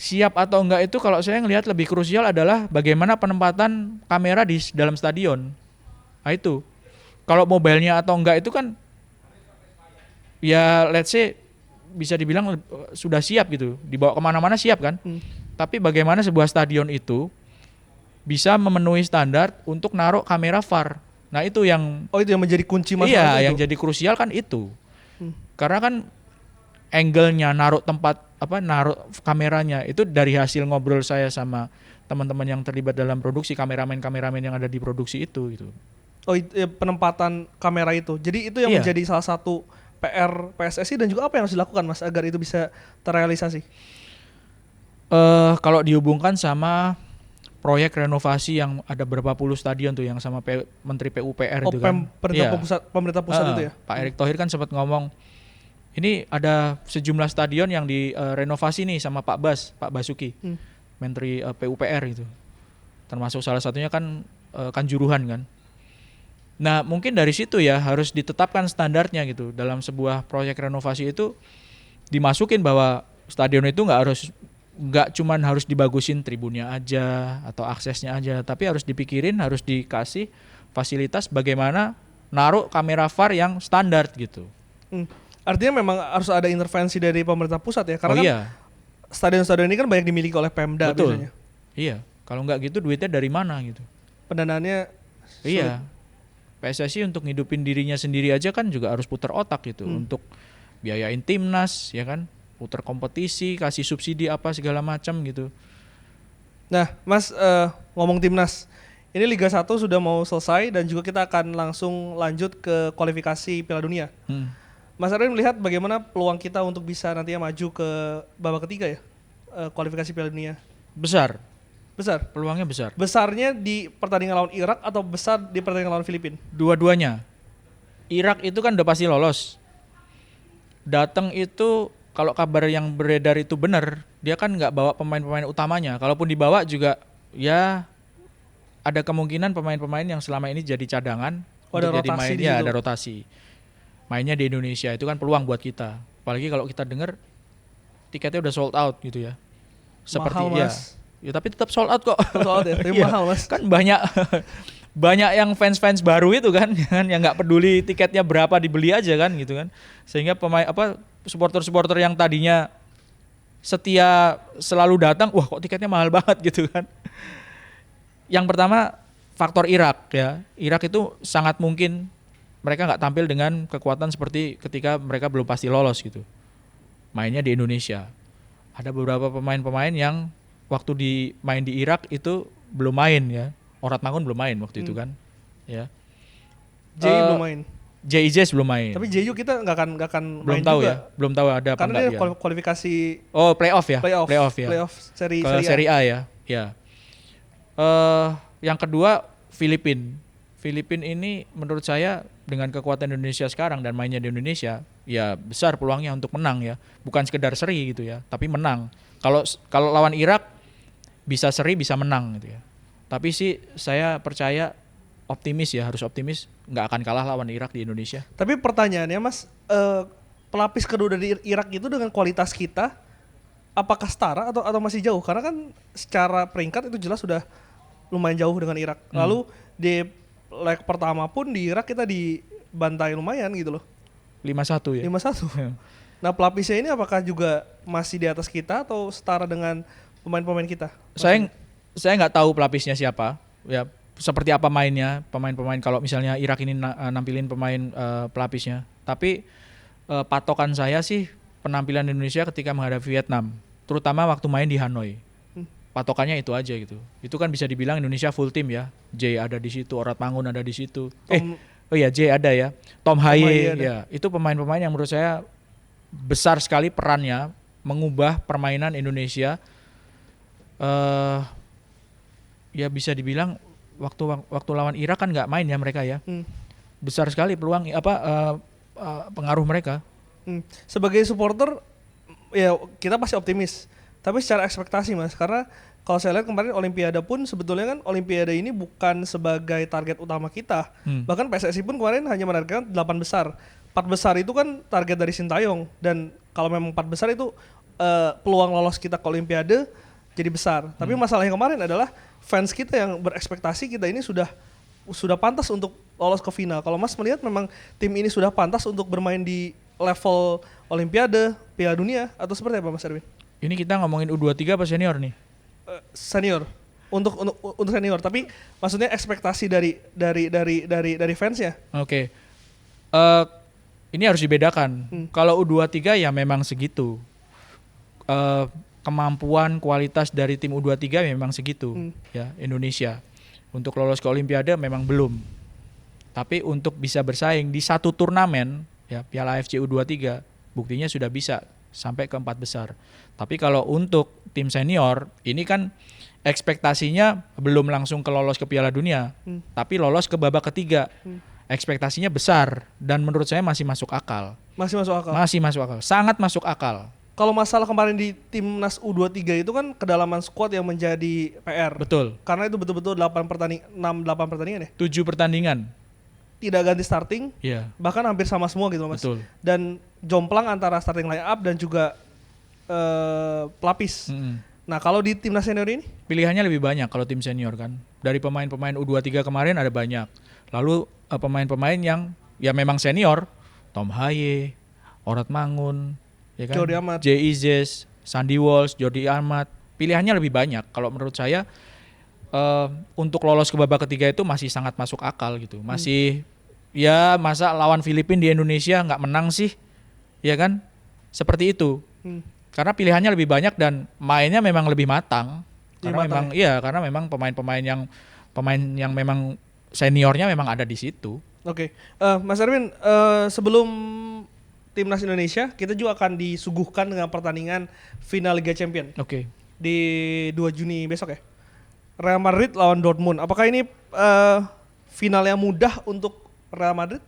Siap atau enggak itu kalau saya ngelihat lebih krusial adalah bagaimana penempatan kamera di dalam stadion. Nah itu, kalau mobilenya atau enggak itu kan ya let's say bisa dibilang sudah siap gitu, dibawa kemana-mana siap kan. Tapi bagaimana sebuah stadion itu bisa memenuhi standar untuk naruh kamera VAR. Nah itu yang Oh itu yang menjadi kunci masalah iya itu. yang jadi krusial kan itu. Hmm. Karena kan angle-nya naruh naruh kameranya itu dari hasil ngobrol saya sama teman-teman yang terlibat dalam produksi, kameramen yang ada di produksi itu gitu. Oh penempatan kamera itu. Jadi itu yang Iya. menjadi salah satu PR PSSI dan juga apa yang harus dilakukan Mas agar itu bisa terrealisasi? Kalau dihubungkan sama proyek renovasi yang ada berapa puluh stadion tuh yang sama Menteri PUPR Oh itu kan. pemerintah pusat itu ya. Pak Erick Thohir kan sempat ngomong ini ada sejumlah stadion yang direnovasi nih sama Pak Basuki, Menteri PUPR itu. Termasuk salah satunya kan Kanjuruhan kan. Nah mungkin dari situ ya harus ditetapkan standarnya gitu. Dalam sebuah proyek renovasi itu dimasukin bahwa stadion itu nggak cuman harus dibagusin tribunnya aja atau aksesnya aja, tapi harus dipikirin, harus dikasih fasilitas bagaimana naruh kamera VAR yang standar gitu. Artinya memang harus ada intervensi dari pemerintah pusat ya, karena kan stadion-stadion ini kan banyak dimiliki oleh Pemda. Betul. Biasanya. Iya, kalau nggak gitu duitnya dari mana gitu. Pendanaannya iya. PSSI untuk ngidupin dirinya sendiri aja kan juga harus putar otak gitu untuk biayain timnas ya kan, putar kompetisi, kasih subsidi apa segala macam gitu. Nah, Mas ngomong timnas, ini Liga 1 sudah mau selesai dan juga kita akan langsung lanjut ke kualifikasi Piala Dunia. Mas Erwin melihat bagaimana peluang kita untuk bisa nantinya maju ke babak ketiga ya, kualifikasi Piala Dunia? Besar. Peluangnya besar. Besar. Besarnya di pertandingan lawan Irak atau besar di pertandingan lawan Filipina? Dua-duanya. Irak itu kan udah pasti lolos. Datang itu kalau kabar yang beredar itu benar, dia kan nggak bawa pemain-pemain utamanya. Kalaupun dibawa juga ya ada kemungkinan pemain-pemain yang selama ini jadi cadangan untuk jadi main, ya ada rotasi. Mainnya di Indonesia itu kan peluang buat kita. Apalagi kalau kita dengar tiketnya udah sold out gitu ya. Seperti mahal, Mas. Ya tapi tetap sold out kok. Sold out ya, tapi mahal Mas. Kan banyak yang fans baru itu kan yang nggak peduli tiketnya berapa dibeli aja kan gitu kan. Sehingga supporter yang tadinya setia selalu datang, wah kok tiketnya mahal banget gitu kan. Yang pertama faktor Irak ya. Irak itu sangat mungkin mereka nggak tampil dengan kekuatan seperti ketika mereka belum pasti lolos gitu. Mainnya di Indonesia. Ada beberapa pemain-pemain yang waktu main di Irak itu belum main ya. Orat Mangun belum main waktu itu kan. Ya. Belum main. JIJ belum main. Tapi JU kita nggak akan belum main tahu juga. Ya. Belum tahu ada apa enggak. Karena dia kualifikasi playoff ya. Playoff ya. Playoff seri A ya. Ya. Yang kedua Filipina ini menurut saya dengan kekuatan Indonesia sekarang dan mainnya di Indonesia, ya besar peluangnya untuk menang ya. Bukan sekedar seri gitu ya, tapi menang. Kalau lawan Irak bisa seri bisa menang gitu ya. Tapi sih saya percaya harus optimis nggak akan kalah lawan Irak di Indonesia. Tapi pertanyaannya Mas, pelapis kedua dari Irak itu dengan kualitas kita apakah setara atau masih jauh? Karena kan secara peringkat itu jelas sudah lumayan jauh dengan Irak. Lalu di leg pertama pun di Irak kita dibantai lumayan gitu loh. 5-1 ya. 5-1. Nah pelapisnya ini apakah juga masih di atas kita atau setara dengan pemain-pemain kita? Saya nggak tahu pelapisnya siapa. Ya seperti apa mainnya pemain-pemain kalau misalnya Irak ini nampilin pemain pelapisnya. Tapi patokan saya sih penampilan Indonesia ketika menghadapi Vietnam, terutama waktu main di Hanoi. Patokannya itu aja gitu. Itu kan bisa dibilang Indonesia full team ya. J ada di situ, Orat Mangun ada di situ. J ada ya. Tom Haye ya. Itu pemain-pemain yang menurut saya besar sekali perannya mengubah permainan Indonesia. Ya bisa dibilang waktu lawan Irak kan nggak main ya mereka ya. Besar sekali peluang pengaruh mereka. Sebagai supporter ya kita pasti optimis. Tapi secara ekspektasi Mas, karena kalau saya lihat kemarin Olimpiade pun sebetulnya kan Olimpiade ini bukan sebagai target utama kita. Bahkan PSSI pun kemarin hanya menargetkan 8 besar. 4 besar itu kan target dari Sintayong. Dan kalau memang 4 besar itu peluang lolos kita ke Olimpiade jadi besar. Tapi masalah yang kemarin adalah fans kita yang berekspektasi kita ini sudah pantas untuk lolos ke final. Kalau Mas melihat memang tim ini sudah pantas untuk bermain di level Olimpiade, Piala Dunia atau seperti apa Mas Erwin? Ini kita ngomongin U23 apa senior nih? Senior. untuk senior. Tapi maksudnya ekspektasi dari fansnya. Oke. Ini harus dibedakan. Kalau U23 ya memang segitu. Kemampuan kualitas dari tim U23 memang segitu ya Indonesia. Untuk lolos ke Olimpiade memang belum. Tapi untuk bisa bersaing di satu turnamen ya Piala AFC U23 buktinya sudah bisa sampai ke 4 besar. Tapi kalau untuk tim senior ini kan ekspektasinya belum langsung lolos ke Piala Dunia, tapi lolos ke babak ketiga. Ekspektasinya besar dan menurut saya masih masuk akal. Masih masuk akal. Masih masuk akal, sangat masuk akal. Kalau masalah kemarin di timnas U23 itu kan kedalaman skuad yang menjadi PR. Betul. Karena itu betul-betul 8 pertandingan ya. 7 pertandingan. Tidak ganti starting. Iya. Bahkan hampir sama semua gitu Mas. Betul. Dan jomplang antara starting line up dan juga pelapis. Nah, kalau di timnas senior ini Pilihannya lebih banyak kalau tim senior kan. Dari pemain-pemain U23 kemarin ada banyak. Lalu pemain-pemain yang ya memang senior, Tom Haye, Orad Mangun, ya kan? Jordi Amat. Jay Izes, Sandy Walsh, Jordi Amat. Pilihannya lebih banyak. Kalau menurut saya untuk lolos ke babak ketiga itu masih sangat masuk akal gitu. Masih ya masa lawan Filipina di Indonesia nggak menang sih, ya kan? Seperti itu. Karena pilihannya lebih banyak dan mainnya memang lebih matang. Karena memang pemain yang memang seniornya memang ada di situ. Oke. Mas Erwin, sebelum timnas Indonesia, kita juga akan disuguhkan dengan pertandingan final Liga Champions. Oke. Di 2 Juni besok ya. Real Madrid lawan Dortmund. Apakah ini finalnya mudah untuk Real Madrid?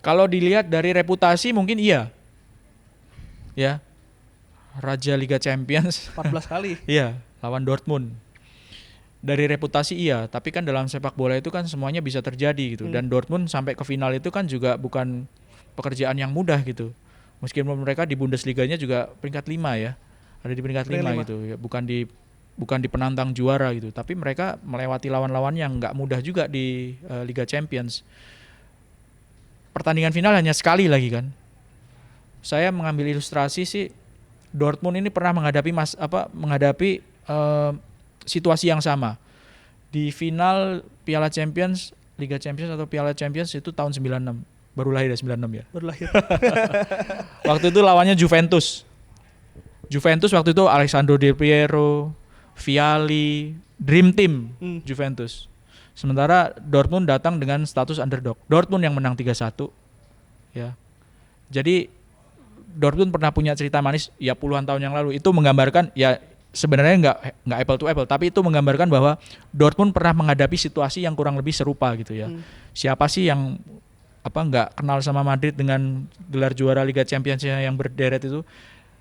Kalau dilihat dari reputasi mungkin iya. Ya. Raja Liga Champions 14 kali. Iya, lawan Dortmund. Dari reputasi iya, tapi kan dalam sepak bola itu kan semuanya bisa terjadi gitu. Dan Dortmund sampai ke final itu kan juga bukan pekerjaan yang mudah gitu. Meskipun mereka di Bundesliga-nya juga peringkat 5 ya. Ada di peringkat 5 gitu ya, bukan di penantang juara gitu, tapi mereka melewati lawan-lawan yang nggak mudah juga di Liga Champions. Pertandingan final hanya sekali lagi kan. Saya mengambil ilustrasi sih Dortmund ini pernah menghadapi situasi yang sama. Di final Piala Champions, Liga Champions atau Piala Champions itu tahun 96. Baru lahir ya 96 ya. Baru lahir. Waktu itu lawannya Juventus. Juventus waktu itu Alessandro Del Piero, Vialli, Dream Team Juventus. Sementara Dortmund datang dengan status underdog. Dortmund yang menang 3-1. Ya. Jadi Dortmund pernah punya cerita manis ya puluhan tahun yang lalu. Itu menggambarkan ya sebenarnya nggak apple to apple, tapi itu menggambarkan bahwa Dortmund pernah menghadapi situasi yang kurang lebih serupa gitu ya. Siapa sih yang nggak kenal sama Madrid dengan gelar juara Liga Champions yang berderet itu?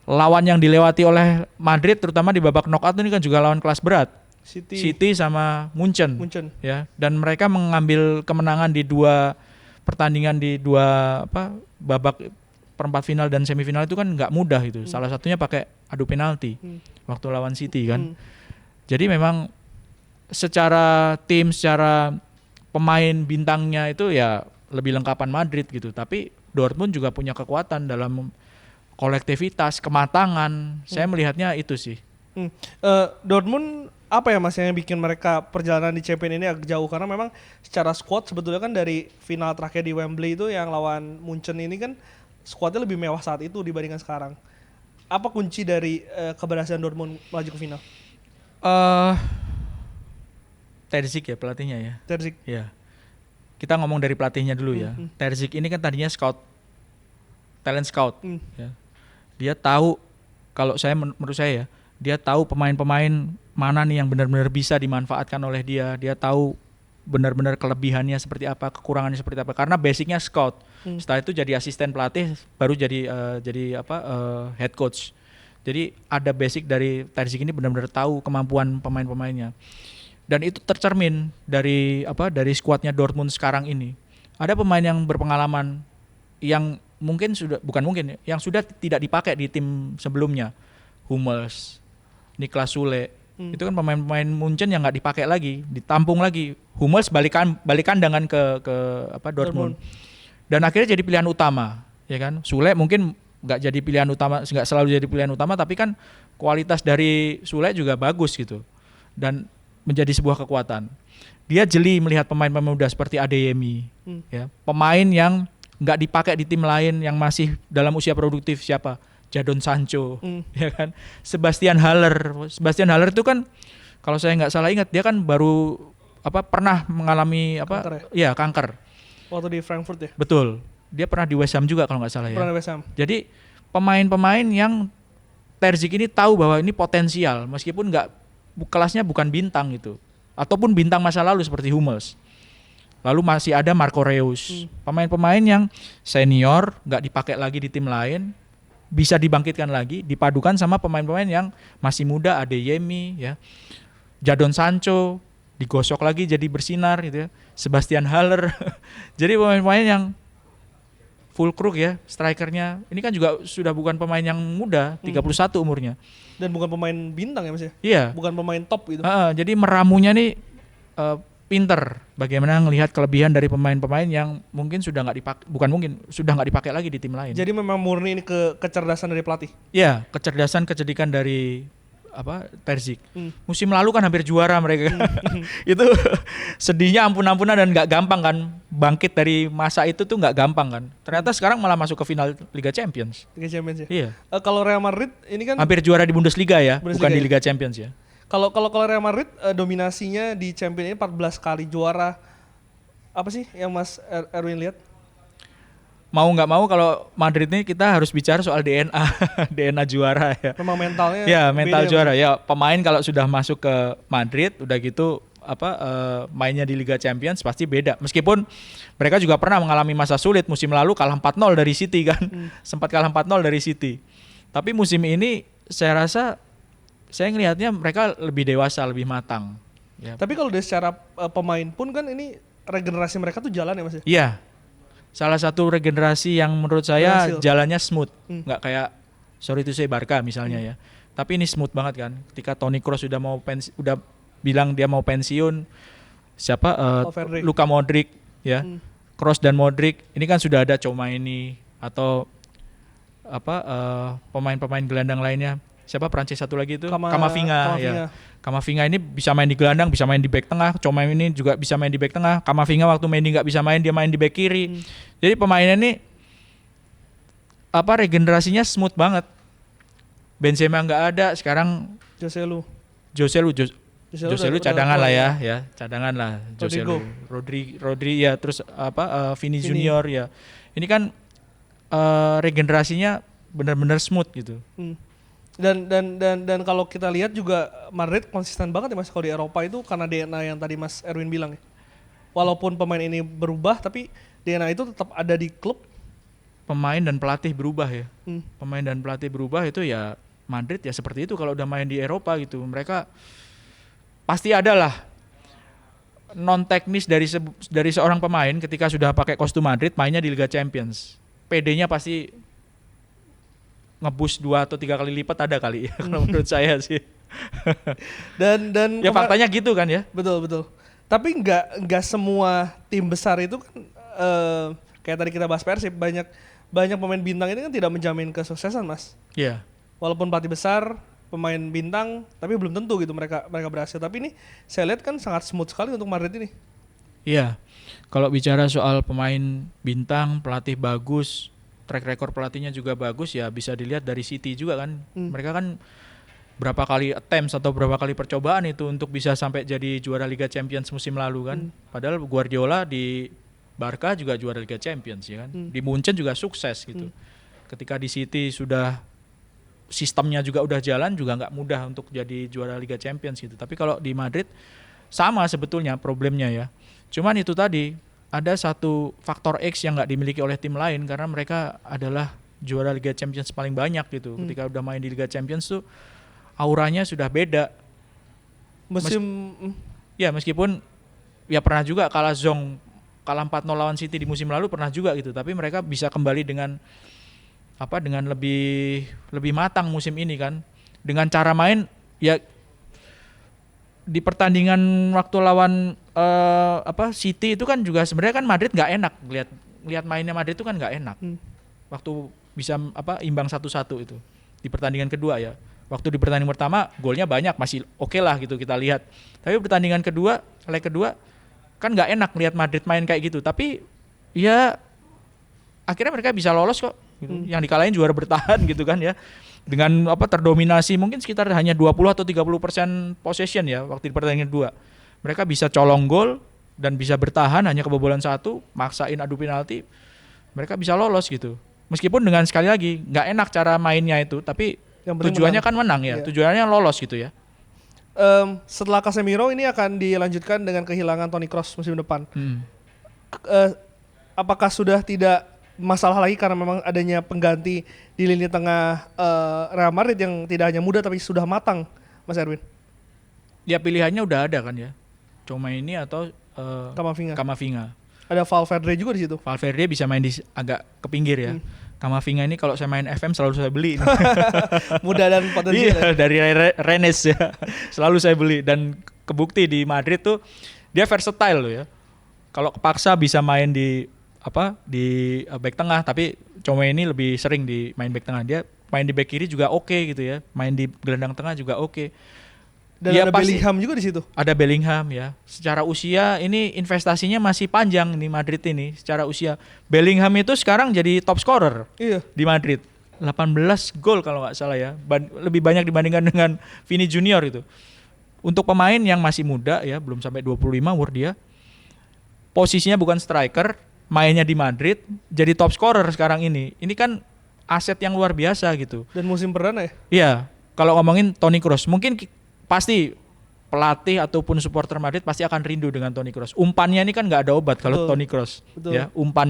Lawan yang dilewati oleh Madrid terutama di babak knockout ini kan juga lawan kelas berat. City sama Munchen. Ya, dan mereka mengambil kemenangan di 2 pertandingan di 2 babak perempat final dan semifinal itu kan nggak mudah itu. Salah satunya pakai adu penalti waktu lawan City kan. Jadi memang secara tim, secara pemain bintangnya itu ya lebih lengkapan Madrid gitu. Tapi Dortmund juga punya kekuatan dalam kolektivitas, kematangan. Saya melihatnya itu sih. Dortmund apa ya Mas yang bikin mereka perjalanan di Champions ini agak jauh? Karena memang secara squad sebetulnya kan dari final terakhir di Wembley itu yang lawan Munchen ini kan skuadnya lebih mewah saat itu dibandingkan sekarang. Apa kunci dari keberhasilan Dortmund melaju ke final? Terzic ya pelatihnya ya. Terzic. Ya. Kita ngomong dari pelatihnya dulu ya. Terzic ini kan tadinya talent scout. Ya. Dia tahu menurut saya ya, dia tahu pemain-pemain mana nih yang benar-benar bisa dimanfaatkan oleh dia. Dia tahu benar-benar kelebihannya seperti apa, kekurangannya seperti apa. Karena basicnya scout. Setelah itu jadi asisten pelatih, baru jadi head coach. Jadi ada basic dari Terzic ini benar-benar tahu kemampuan pemain-pemainnya. Dan itu tercermin dari skuadnya Dortmund sekarang ini. Ada pemain yang berpengalaman yang yang sudah tidak dipakai di tim sebelumnya. Hummels, Niklas Sule. Itu kan pemain-pemain Munchen yang nggak dipakai lagi, ditampung lagi. Hummels balik kandangan ke Dortmund. Dan akhirnya jadi pilihan utama, ya kan? Sule mungkin nggak jadi pilihan utama, nggak selalu jadi pilihan utama, tapi kan kualitas dari Sule juga bagus gitu. dan menjadi sebuah kekuatan. Dia jeli melihat pemain-pemain muda seperti Adeyemi, ya, pemain yang nggak dipakai di tim lain yang masih dalam usia produktif, siapa? Jadon Sancho, ya kan? Sebastian Haller itu kan kalau saya nggak salah ingat dia kan baru pernah mengalami Kanker kanker. Waktu di Frankfurt ya. Betul. Dia pernah di West Ham juga kalau nggak salah ya. Pernah di West Ham. Jadi pemain-pemain yang Terzic ini tahu bahwa ini potensial meskipun kelasnya bukan bintang gitu. Ataupun bintang masa lalu seperti Hummels. Lalu masih ada Marco Reus. Pemain-pemain yang senior, nggak dipakai lagi di tim lain, bisa dibangkitkan lagi, dipadukan sama pemain-pemain yang masih muda, Adeyemi, ya, Jadon Sancho, digosok lagi jadi bersinar gitu ya. Sebastian Haller. Jadi pemain-pemain yang full crook ya, strikernya. Ini kan juga sudah bukan pemain yang muda, 31 umurnya. Dan bukan pemain bintang ya Mas ya? Iya. Bukan pemain top gitu. Jadi meramunya nih pinter bagaimana ngelihat kelebihan dari pemain-pemain yang mungkin sudah nggak dipakai, sudah nggak dipakai lagi di tim lain. Jadi memang murni ini kecerdasan dari pelatih. Iya, kecerdikan dari Terzic. Musim lalu kan hampir juara mereka. Itu sedihnya ampun-ampunan dan nggak gampang kan, bangkit dari masa itu tuh nggak gampang kan. Ternyata sekarang malah masuk ke final Liga Champions. Liga Champions ya. Iya. Kalau Real Madrid ini kan hampir juara di Bundesliga ya, Bundesliga bukan di ya? Liga Champions ya. Kalau Real Madrid dominasinya di Champions ini 14 kali juara. Apa sih yang Mas Erwin lihat? Mau nggak mau kalau Madrid ini kita harus bicara soal DNA DNA juara ya. Memang mentalnya ya mental beda, juara ya. Pemain kalau sudah masuk ke Madrid udah gitu mainnya di Liga Champions pasti beda. Meskipun mereka juga pernah mengalami masa sulit, musim lalu kalah 4-0 dari City kan. Sempat kalah 4-0 dari City. Tapi musim ini saya rasa saya ngelihatnya mereka lebih dewasa, lebih matang ya. Tapi kalau dari secara pemain pun kan ini regenerasi mereka tuh jalan ya Mas ya? Iya. Salah satu regenerasi yang menurut saya Berhasil. jalannya smooth, nggak kayak sorry to say Barca misalnya ya. Tapi ini smooth banget kan. Ketika Toni Kroos udah bilang dia mau pensiun, Luka Modric ya, Kroos dan Modric, ini kan sudah ada Tchouaméni atau pemain-pemain gelandang lainnya. Siapa Prancis satu lagi itu? Camavinga ya. Camavinga ini bisa main di gelandang, bisa main di back tengah. Tchouaméni ini juga bisa main di back tengah. Camavinga waktu Mendy nggak bisa main, dia main di back kiri. Jadi pemainnya ini regenerasinya smooth banget. Benzema nggak ada, sekarang José Lu cadangan lah ya, cadangan lah José Lu. Rodri ya, terus Vini Junior ya. Ini kan regenerasinya benar-benar smooth gitu. Dan kalau kita lihat juga Madrid konsisten banget ya Mas kalau di Eropa itu karena DNA yang tadi Mas Erwin bilang ya. Walaupun pemain ini berubah tapi DNA itu tetap ada di klub. Pemain dan pelatih berubah ya. Pemain dan pelatih berubah itu ya Madrid ya seperti itu kalau udah main di Eropa gitu. Mereka pasti ada lah non teknis dari seorang pemain ketika sudah pakai kostum Madrid mainnya di Liga Champions. PD-nya pasti ngebus 2 atau 3 kali lipat ada kali ya kalau menurut saya sih. dan ya faktanya gitu kan ya. Betul. Tapi nggak semua tim besar itu kan kayak tadi kita bahas Persib banyak pemain bintang ini kan tidak menjamin kesuksesan Mas. Iya. Walaupun pelatih besar, pemain bintang, tapi belum tentu gitu mereka berhasil. Tapi ini saya lihat kan sangat smooth sekali untuk Madrid ini. Iya. Kalau bicara soal pemain bintang, pelatih bagus, track record pelatihnya juga bagus ya bisa dilihat dari City juga kan. Mereka kan berapa kali attempts atau berapa kali percobaan itu untuk bisa sampai jadi juara Liga Champions musim lalu kan. Padahal Guardiola di Barca juga juara Liga Champions ya kan. Di Munchen juga sukses gitu. Ketika di City sudah sistemnya juga udah jalan juga nggak mudah untuk jadi juara Liga Champions gitu. Tapi kalau di Madrid sama sebetulnya problemnya ya. Cuman itu tadi ada satu faktor X yang nggak dimiliki oleh tim lain karena mereka adalah juara Liga Champions paling banyak gitu. Ketika udah main di Liga Champions tuh auranya sudah beda. Meskipun ya pernah juga kalah 4-0 lawan City di musim lalu pernah juga gitu. Tapi mereka bisa kembali dengan lebih matang musim ini kan. Dengan cara main ya di pertandingan waktu lawan City itu kan juga sebenarnya kan Madrid nggak enak lihat mainnya Madrid itu kan nggak enak. Waktu bisa imbang 1-1 itu di pertandingan kedua ya. Waktu di pertandingan pertama golnya banyak, masih oke lah gitu kita lihat. Tapi pertandingan kedua, leg kedua kan nggak enak lihat Madrid main kayak gitu. Tapi ya akhirnya mereka bisa lolos kok. Gitu. Yang dikalahin juara bertahan gitu kan ya. Dengan terdominasi mungkin sekitar hanya 20 atau 30% possession ya waktu di pertandingan kedua. Mereka bisa colong gol dan bisa bertahan hanya kebobolan 1, maksain adu penalti. Mereka bisa lolos gitu. Meskipun dengan sekali lagi nggak enak cara mainnya itu, tapi tujuannya kan menang ya, tujuannya lolos gitu ya. Setelah Casemiro ini akan dilanjutkan dengan kehilangan Toni Kroos musim depan. Apakah sudah tidak masalah lagi karena memang adanya pengganti di lini tengah Real Madrid yang tidak hanya muda tapi sudah matang, Mas Erwin? Ya pilihannya udah ada kan ya, Tchouaméni atau Camavinga. Ada Valverde juga di situ. Valverde bisa main di agak ke pinggir ya. Camavinga ini kalau saya main FM selalu saya beli. Muda dan potensial. Iya, dari Rennes ya. Selalu saya beli dan kebukti di Madrid tuh dia versatile loh ya. Kalau kepaksa bisa main di back tengah, tapi Tchouaméni lebih sering di main back tengah. Dia main di back kiri juga oke gitu ya. Main di gelandang tengah juga oke. Dan ya, ada Bellingham juga di situ. Ada Bellingham ya. Secara usia ini investasinya masih panjang di Madrid ini. Secara usia Bellingham itu sekarang jadi top scorer di Madrid. 18 gol kalau nggak salah ya. Lebih banyak dibandingkan dengan Vini Junior itu. Untuk pemain yang masih muda ya, belum sampai 25 umur dia. Posisinya bukan striker, mainnya di Madrid, jadi top scorer sekarang ini. Ini kan aset yang luar biasa gitu. Dan musim perdana ya? Iya. Kalau ngomongin Toni Kroos, mungkin pasti pelatih ataupun supporter Madrid pasti akan rindu dengan Toni Kroos. Umpannya ini kan nggak ada obat kalau Toni Kroos, ya umpan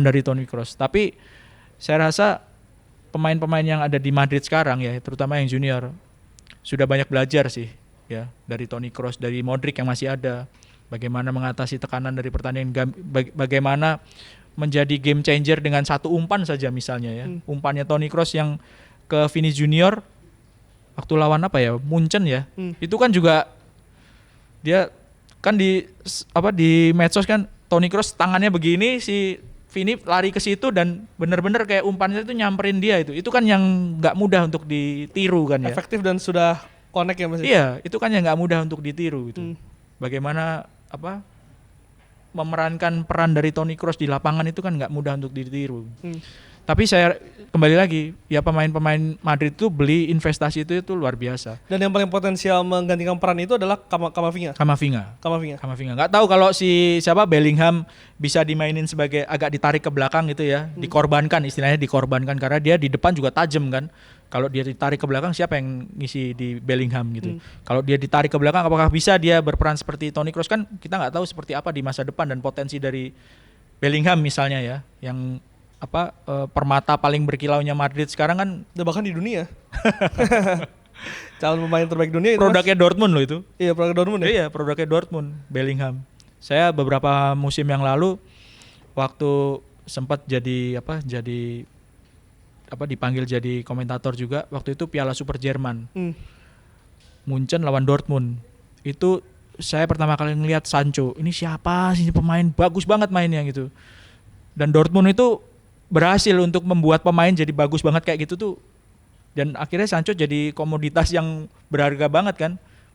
dari Toni Kroos. Tapi saya rasa pemain-pemain yang ada di Madrid sekarang ya, terutama yang junior, sudah banyak belajar sih, ya dari Toni Kroos, dari Modric yang masih ada, bagaimana mengatasi tekanan dari pertandingan, bagaimana menjadi game changer dengan satu umpan saja misalnya ya, umpannya Toni Kroos yang ke Vini Junior. Waktu lawan Munchen ya, itu kan juga dia kan di medsos kan Toni Kroos tangannya begini, si Vini lari ke situ dan benar-benar kayak umpannya itu nyamperin dia itu kan yang nggak mudah untuk ditiru kan ya. Efektif dan sudah connect ya Mas. Iya, itu kan yang nggak mudah untuk ditiru gitu. Bagaimana memerankan peran dari Toni Kroos di lapangan itu kan nggak mudah untuk ditiru. Tapi saya kembali lagi, ya pemain-pemain Madrid itu beli investasi itu luar biasa. Dan yang paling potensial menggantikan peran itu adalah Camavinga. Nggak tahu kalau Bellingham bisa dimainin sebagai agak ditarik ke belakang gitu ya, dikorbankan karena dia di depan juga tajam kan. Kalau dia ditarik ke belakang siapa yang ngisi di Bellingham gitu. Kalau dia ditarik ke belakang apakah bisa dia berperan seperti Toni Kroos, kan kita nggak tahu seperti apa di masa depan, dan potensi dari Bellingham misalnya ya, yang permata paling berkilaunya Madrid sekarang kan, bahkan di dunia. Calon pemain terbaik dunia itu. Produknya Dortmund loh itu. Iya, produk Dortmund ya. Iya, produknya Dortmund, Bellingham. Saya beberapa musim yang lalu waktu sempat dipanggil jadi komentator juga, waktu itu Piala Super Jerman. Munchen lawan Dortmund. Itu saya pertama kali ngelihat Sancho. Ini siapa sih pemain bagus banget mainnya gitu. Dan Dortmund itu berhasil untuk membuat pemain jadi bagus banget kayak gitu tuh. Dan akhirnya Sancho jadi komoditas yang berharga banget kan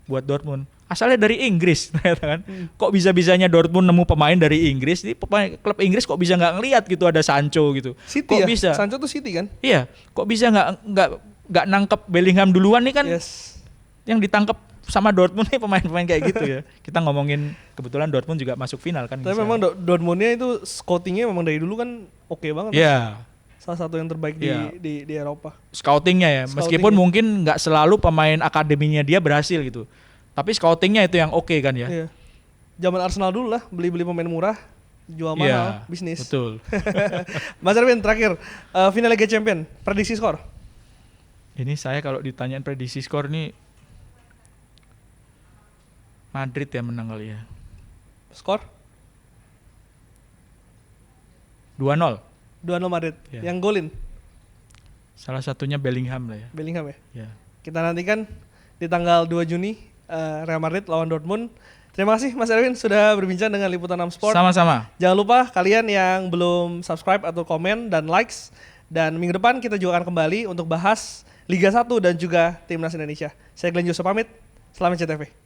buat Dortmund. Asalnya dari Inggris ternyata kan. Kok bisa-bisanya Dortmund nemu pemain dari Inggris? Ini klub Inggris kok bisa nggak ngelihat gitu ada Sancho gitu. City kok ya? Bisa? Sancho tuh City kan? Iya. Kok bisa nggak nangkep Bellingham duluan nih kan? Yes. Yang ditangkep sama Dortmund nih pemain-pemain kayak gitu ya. Kita ngomongin kebetulan Dortmund juga masuk final kan. Tapi memang Dortmundnya itu scoutingnya memang dari dulu kan oke banget. Iya. Salah satu yang terbaik di Eropa. Scoutingnya ya, meskipun mungkin nggak selalu pemain akademinya dia berhasil gitu. Tapi scoutingnya itu yang oke kan ya. Iya. Zaman Arsenal dulu lah, beli pemain murah, jual mahal, bisnis. Betul. Mas Erwin terakhir, final Liga Champion, prediksi skor. Ini saya kalau ditanyain prediksi skor nih, Madrid ya menang kali ya. Skor? 2-0. 2-0 Madrid. Yang golin? Salah satunya Bellingham lah ya. Bellingham ya? Ya. Kita nantikan di tanggal 2 Juni Real Madrid lawan Dortmund. Terima kasih Mas Erwin sudah berbincang dengan Liputan 6 Sport. Sama-sama. Jangan lupa kalian yang belum subscribe atau komen dan likes. Dan minggu depan kita juga akan kembali untuk bahas Liga 1 dan juga Timnas Indonesia. Saya Glenn Joso pamit, selamat CTV.